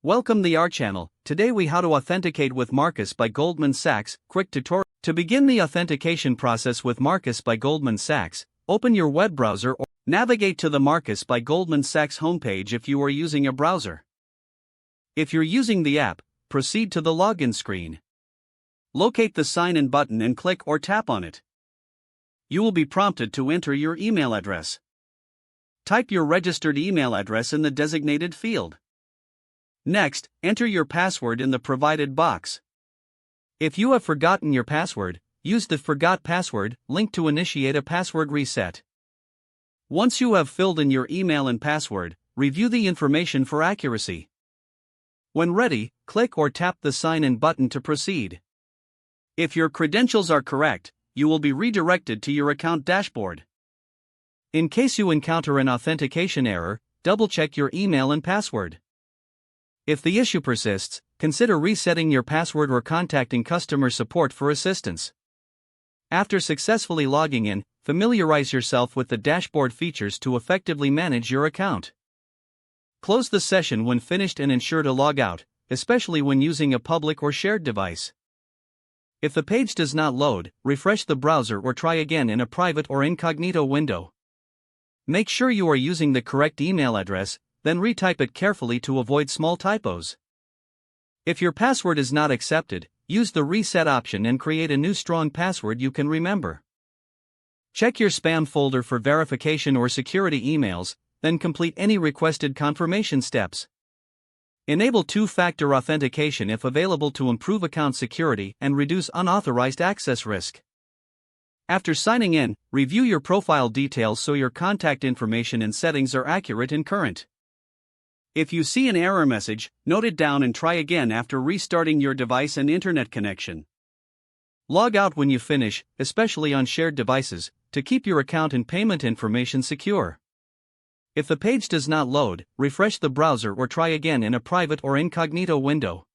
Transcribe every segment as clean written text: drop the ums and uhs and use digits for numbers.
Welcome to our channel. Today we how to authenticate with Marcus by Goldman Sachs. Quick tutorial. To begin the authentication process with Marcus by Goldman Sachs, open your web browser or navigate to the Marcus by Goldman Sachs homepage if you are using a browser. If you're using the app, proceed to the login screen. Locate the sign in button and click or tap on it. You will be prompted to enter your email address. Type your registered email address in the designated field. Next, enter your password in the provided box. If you have forgotten your password, use the Forgot Password link to initiate a password reset. Once you have filled in your email and password, review the information for accuracy. When ready, click or tap the Sign In button to proceed. If your credentials are correct, you will be redirected to your account dashboard. In case you encounter an authentication error, double-check your email and password. If the issue persists, consider resetting your password or contacting customer support for assistance. After successfully logging in, familiarize yourself with the dashboard features to effectively manage your account. Close the session when finished and ensure to log out, especially when using a public or shared device. If the page does not load, refresh the browser or try again in a private or incognito window. Make sure you are using the correct email address, then retype it carefully to avoid small typos. If your password is not accepted, use the reset option and create a new strong password you can remember. Check your spam folder for verification or security emails, then complete any requested confirmation steps. Enable two-factor authentication if available to improve account security and reduce unauthorized access risk. After signing in, review your profile details so your contact information and settings are accurate and current. If you see an error message, note it down and try again after restarting your device and internet connection. Log out when you finish, especially on shared devices, to keep your account and payment information secure. If the page does not load, refresh the browser or try again in a private or incognito window.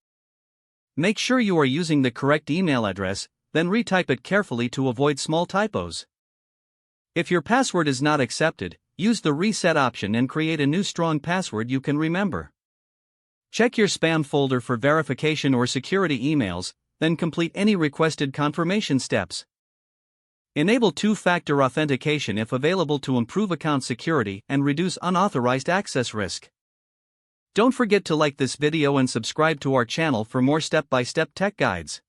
Make sure you are using the correct email address, then retype it carefully to avoid small typos. If your password is not accepted, use the reset option and create a new strong password you can remember. Check your spam folder for verification or security emails, then complete any requested confirmation steps. Enable two-factor authentication if available to improve account security and reduce unauthorized access risk. Don't forget to like this video and subscribe to our channel for more step-by-step tech guides.